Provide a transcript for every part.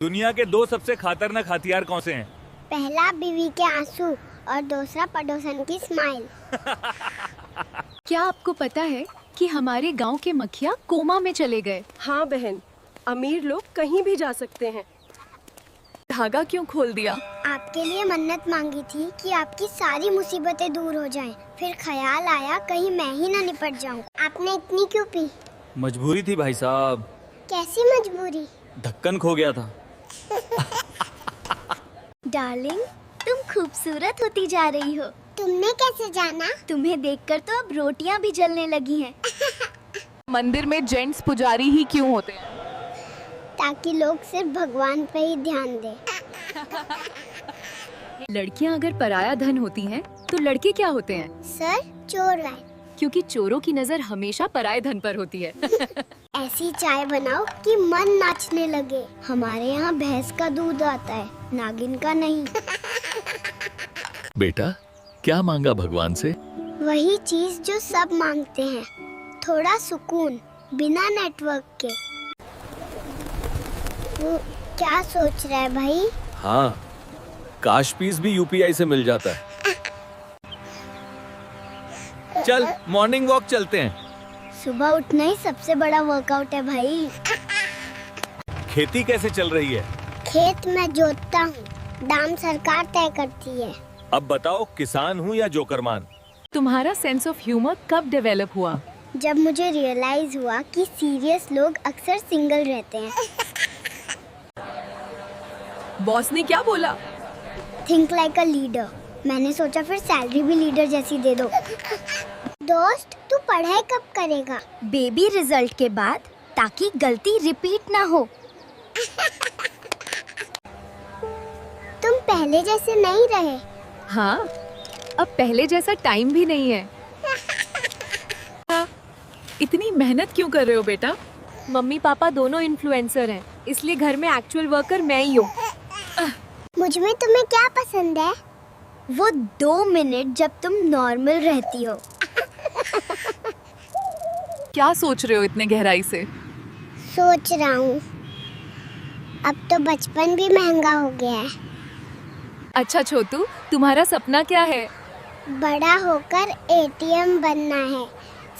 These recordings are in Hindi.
दुनिया के दो सबसे खतरनाक हथियार कौन से हैं? पहला बीवी के आंसू और दूसरा पड़ोसन की स्माइल। क्या आपको पता है कि हमारे गांव के मखिया कोमा में चले गए? हाँ बहन, अमीर लोग कहीं भी जा सकते हैं। धागा क्यों खोल दिया? आपके लिए मन्नत मांगी थी कि आपकी सारी मुसीबतें दूर हो जाएं। फिर ख्याल आया कहीं मैं ही ना निपट जाऊं। आपने इतनी क्यों पी? मजबूरी थी भाई साहब। कैसी मजबूरी? ढक्कन खो गया था। डार्लिंग, तुम खूबसूरत होती जा रही हो। तुमने कैसे जाना? तुम्हें देखकर तो अब रोटियां भी जलने लगी हैं। मंदिर में जेंट्स पुजारी ही क्यों होते हैं? ताकि लोग सिर्फ भगवान पे ही ध्यान दें। लड़कियां अगर पराया धन होती हैं, तो लड़के क्या होते हैं? सर, चोर है। क्योंकि चोरों की नजर हमेशा पराये धन पर होती है। ऐसी चाय बनाओ कि मन नाचने लगे। हमारे यहाँ भैंस का दूध आता है, नागिन का नहीं। बेटा, क्या मांगा भगवान से? वही चीज जो सब मांगते हैं, थोड़ा सुकून बिना नेटवर्क के। वो क्या सोच रहा है भाई? हाँ, काश पीस भी यूपीआई से मिल जाता है। चल मॉर्निंग वॉक चलते हैं। सुबह उठना ही सबसे बड़ा वर्कआउट है भाई। खेती कैसे चल रही है? खेत में जोतता हूँ, दाम सरकार तय करती है। अब बताओ, किसान हूँ या जोकरमान? तुम्हारा सेंस ऑफ ह्यूमर कब डेवलप हुआ? जब मुझे रियलाइज हुआ कि सीरियस लोग अक्सर सिंगल रहते हैं। बॉस ने क्या बोला? Think like a leader. मैंने सोचा फिर सैलरी भी लीडर जैसी दे दो। दोस्त, तू पढ़ाई कब करेगा? बेबी रिजल्ट के बाद, ताकि गलती रिपीट ना हो। तुम पहले जैसे नहीं रहे। हाँ, अब पहले जैसा टाइम भी नहीं है। इतनी मेहनत क्यों कर रहे हो बेटा? मम्मी पापा दोनों इन्फ्लुएंसर हैं, इसलिए घर में एक्चुअल वर्कर मैं ही हूँ। मुझ में तुम्हें क्या पसंद है? वो 2 मिनट जब तुम नॉर्मल रहती हो। क्या सोच रहे हो इतने गहराई से? सोच रहा हूँ, अब तो बचपन भी महंगा हो गया है। अच्छा छोटू, तुम्हारा सपना क्या है? बड़ा होकर एटीएम बनना है,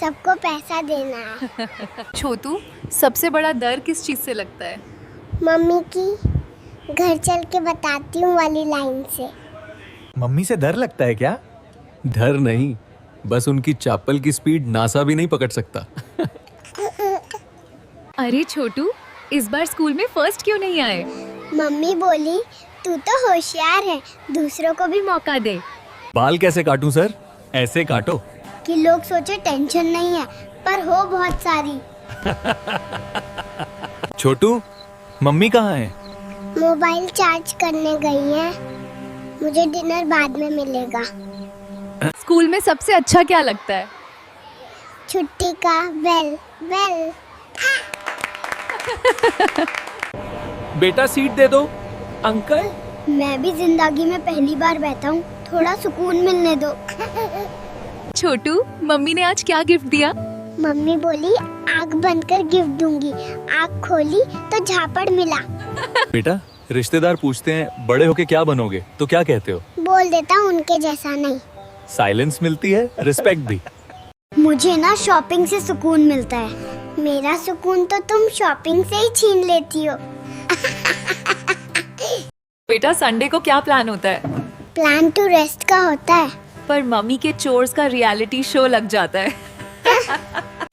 सबको पैसा देना है। छोटू, सबसे बड़ा डर किस चीज से लगता है? मम्मी की घर चल के बताती हूँ वाली लाइन से। मम्मी से डर लगता है क्या? डर नहीं, बस उनकी चप्पल की स्पीड नासा भी नहीं पकड़ सकता। अरे छोटू, इस बार स्कूल में फर्स्ट क्यों नहीं आए? मम्मी बोली तू तो होशियार है, दूसरों को भी मौका दे। बाल कैसे काटूं सर? ऐसे काटो। कि लोग सोचे टेंशन नहीं है, पर हो बहुत सारी। छोटू, मम्मी कहाँ है? मोबाइल चार्ज करने गई है, मुझे डिनर बाद में मिलेगा। स्कूल में सबसे अच्छा क्या लगता है? छुट्टी का बेल बेल। बेटा सीट दे दो। अंकल, मैं भी जिंदगी में पहली बार बैठा हूँ, थोड़ा सुकून मिलने दो। छोटू, मम्मी ने आज क्या गिफ्ट दिया? मम्मी बोली आँख बंद कर गिफ्ट दूंगी, आँख खोली तो झापड़ मिला। बेटा, रिश्तेदार पूछते हैं बड़े होके क्या बनोगे, तो क्या कहते हो? बोल देता हूँ उनके जैसा नहीं। साइलेंस मिलती है, रिस्पेक्ट भी। मुझे ना शॉपिंग से सुकून मिलता है। मेरा सुकून तो तुम शॉपिंग से ही छीन लेती हो। बेटा, संडे को क्या प्लान होता है? प्लान टू रेस्ट का होता है। पर मम्मी के चोर्स का रियलिटी शो लग जाता है।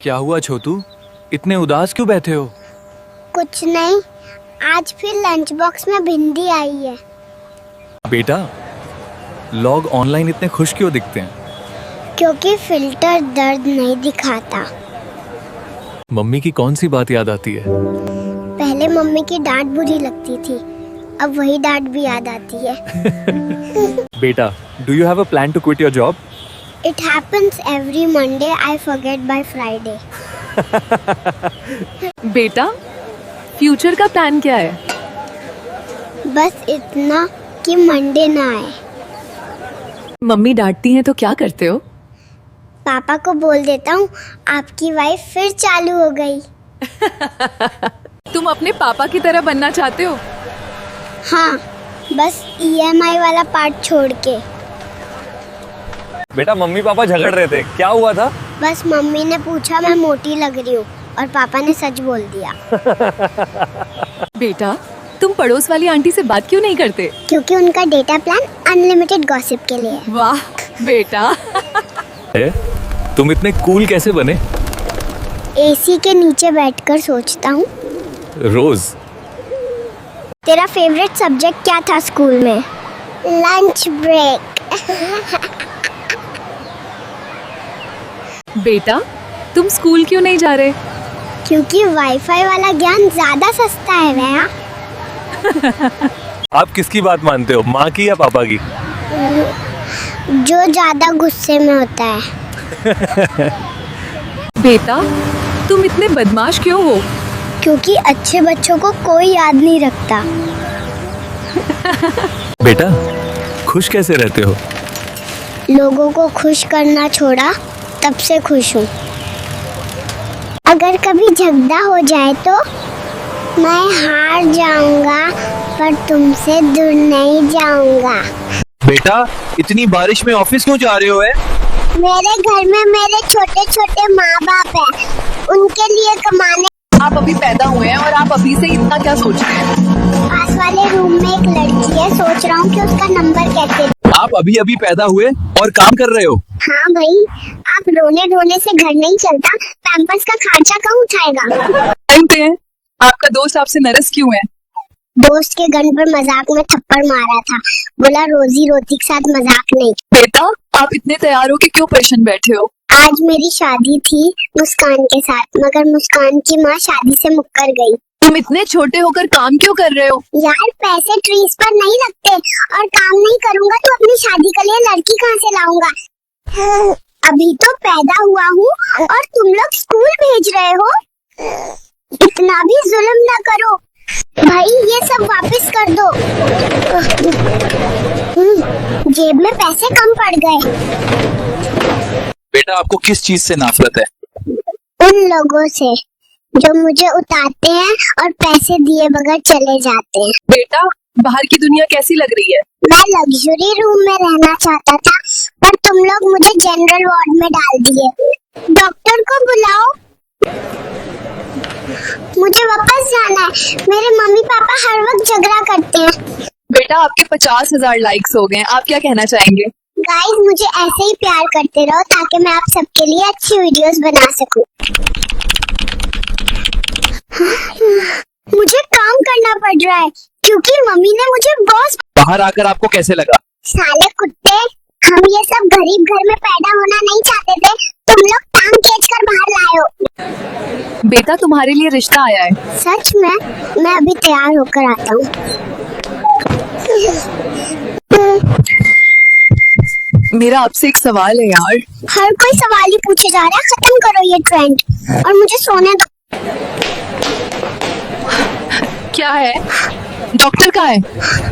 क्या हुआ छोटू, इतने उदास क्यों बैठे हो? कुछ नहीं, आज फिर लंच बॉक्स में भिंडी आई है। बेटा, लोग ऑनलाइन इतने खुश क्यों दिखते हैं? क्योंकि फिल्टर दर्द नहीं दिखाता। मम्मी की कौन सी बात याद आती है? पहले मम्मी की डांट बुरी लगती थी, अब वही डांट भी याद आती है। बेटा, do you have a plan to quit your job? It happens every Monday, I forget by Friday. बेटा, फ्यूचर का प्लान क्या है? बस इतना कि मंडे ना आए। मम्मी डांटती हैं तो क्या करते हो? पापा को बोल देता हूँ आपकी वाइफ फिर चालू हो गई। तुम अपने पापा की तरह बनना चाहते हो? हाँ, बस EMI वाला पार्ट छोड़ के। बेटा मम्मी पापा झगड़ रहे थे, क्या हुआ था? बस मम्मी ने पूछा मैं मोटी लग रही हूँ और पापा ने सच बोल दिया। बेटा तुम पड़ोस वाली आंटी से बात क्यों नहीं करते? क्योंकि उनका डेटा प्लान अनलिमिटेड गॉसिप के लिए है। वाह बेटा। तुम इतने कूल कैसे बने? AC के नीचे बैठकर सोचता हूँ। रोज तेरा फेवरेट सब्जेक्ट क्या था स्कूल में? Lunch break. बेटा तुम स्कूल क्यों नहीं जा रहे? क्योंकि वाईफाई वाला ज्ञान ज्यादा सस्ता है भैया। आप किसकी बात मानते हो, माँ की या पापा की? जो ज्यादा गुस्से में होता है। बेटा तुम इतने बदमाश क्यों हो? क्योंकि अच्छे बच्चों को कोई याद नहीं रखता। बेटा खुश कैसे रहते हो? लोगों को खुश करना छोड़ा तब से खुश हूँ। अगर कभी झगड़ा हो जाए तो मैं हार जाऊंगा पर तुमसे दूर नहीं जाऊंगा। बेटा इतनी बारिश में ऑफिस क्यों जा रहे हो? मेरे घर में मेरे छोटे छोटे माँ बाप हैं, उनके लिए कमाने। आप अभी पैदा हुए हैं और आप अभी से इतना क्या सोच रहे हैं? पास वाले रूम में एक लड़की है, सोच रहा हूँ कि उसका नंबर कैसे। आप अभी अभी पैदा हुए और काम कर रहे हो? हाँ भाई, आप रोने रोने से घर नहीं चलता, पैम्पर्स का खर्चा कौन उठाएगा? जानते हैं आपका दोस्त आपसे नाराज क्यों है? दोस्त के गन पर मजाक में थप्पड़ मारा था, बोला रोजी रोटी के साथ मजाक नहीं। बेटा आप इतने तैयार हो के क्यों परेशान बैठे हो? आज मेरी शादी थी मुस्कान के साथ, मगर मुस्कान की माँ शादी से मुक्कर गई। तुम इतने छोटे होकर काम क्यों कर रहे हो? यार पैसे ट्रीज पर नहीं लगते, और काम नहीं करूँगा तो अपनी शादी के लिए लड़की कहाँ से लाऊंगा? अभी तो पैदा हुआ हूँ और तुम लोग स्कूल भेज रहे हो। इतना भी जुल्म ना करो भाई, ये सब वापस कर दो। जेब में पैसे कम पड़ गए। बेटा आपको किस चीज से नफरत है? उन लोगों से जो मुझे उतारते हैं और पैसे दिए बगैर चले जाते हैं। बेटा बाहर की दुनिया कैसी लग रही है? मैं लग्जरी रूम में रहना चाहता था, पर तुम लोग मुझे जनरल वार्ड में डाल दिए। डॉक्टर को बुलाओ, मुझे वापस जाना है। मेरे मम्मी पापा हर वक्त झगड़ा करते हैं। बेटा आपके 50,000 लाइक्स हो गए, आप क्या कहना चाहेंगे? गाइस मुझे ऐसे ही प्यार करते रहो ताकि मैं आप सबके लिए अच्छी वीडियोस बना सकूं। मुझे काम करना पड़ रहा है क्योंकि मम्मी ने मुझे बॉस। बाहर आकर आपको कैसे लगा? साले कुत्ते, हम ये सब गरीब घर में पैदा होना नहीं चाहते थे, तुम लोग टांग खींचकर बाहर लाए हो। बेटा तुम्हारे लिए रिश्ता आया है। सच में? मैं अभी तैयार होकर आता हूँ। मेरा आपसे एक सवाल है यार। हर कोई सवाल ही पूछे जा रहा है, खत्म करो ये ट्रेंड और मुझे सोने दो। क्या है? डॉक्टर कहाँ है?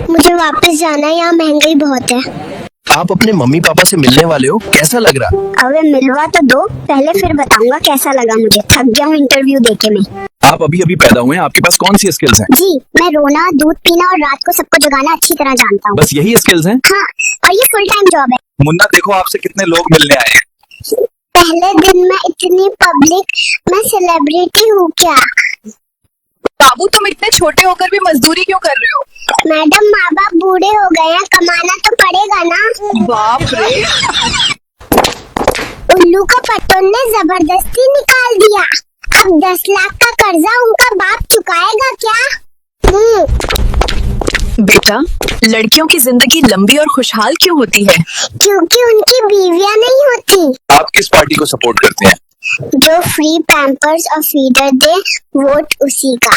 मुझे वापस जाना है, यहाँ महंगाई बहुत है। आप अपने मम्मी पापा से मिलने वाले हो, कैसा लग रहा? अबे मिलवा तो दो पहले, फिर बताऊंगा कैसा लगा मुझे। थक गया हूँ इंटरव्यू देके मैं। आप अभी अभी पैदा हुए हैं, आपके पास कौन सी स्किल्स हैं? जी मैं रोना, दूध पीना और रात को सबको जगाना अच्छी तरह जानता हूँ। बस यही स्किल्स हैं? हाँ, और ये फुल टाइम जॉब है। मुन्ना देखो आपसे कितने लोग मिलने आए हैं। पहले दिन में इतनी पब्लिक, मैं सेलिब्रिटी हूँ क्या? बाबू तुम इतने छोटे होकर भी मजदूरी क्यों कर रहे हो? मैडम माँ बाप बूढ़े हो गए हैं, कमाना तो पड़ेगा ना। बाप रे। उल्लू को पट्टन ने जबरदस्ती निकाल दिया। अब 10 लाख का कर्जा उनका बाप चुकाएगा क्या? बेटा लड़कियों की जिंदगी लंबी और खुशहाल क्यों होती है? क्योंकि उनकी बीवियां नहीं होती। आप किस पार्टी को सपोर्ट करते हैं? जो फ्री पैम्पर्स और फीडर दे, वोट उसी का।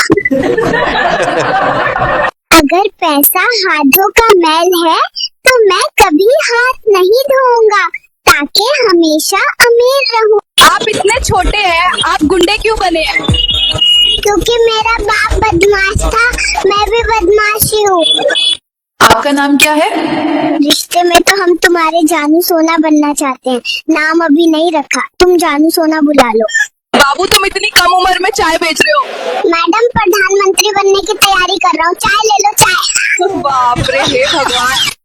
अगर पैसा हाथों का मैल है तो मैं कभी हाथ नहीं धोऊंगा ताकि हमेशा अमीर रहूं। आप इतने छोटे हैं, आप गुंडे क्यों बने हैं? क्योंकि मेरा बाप बदमाश था, मैं भी बदमाशी हूँ। आपका नाम क्या है? रिश्ते में तो हम तुम्हारे जानू सोना बनना चाहते हैं, नाम अभी नहीं रखा, तुम जानू सोना बुला लो। बाबू तुम इतनी कम उम्र में चाय बेच रहे हो? मैडम प्रधानमंत्री बनने की तैयारी कर रहा हूँ, चाय ले लो चाय। बाप रे, हे भगवान।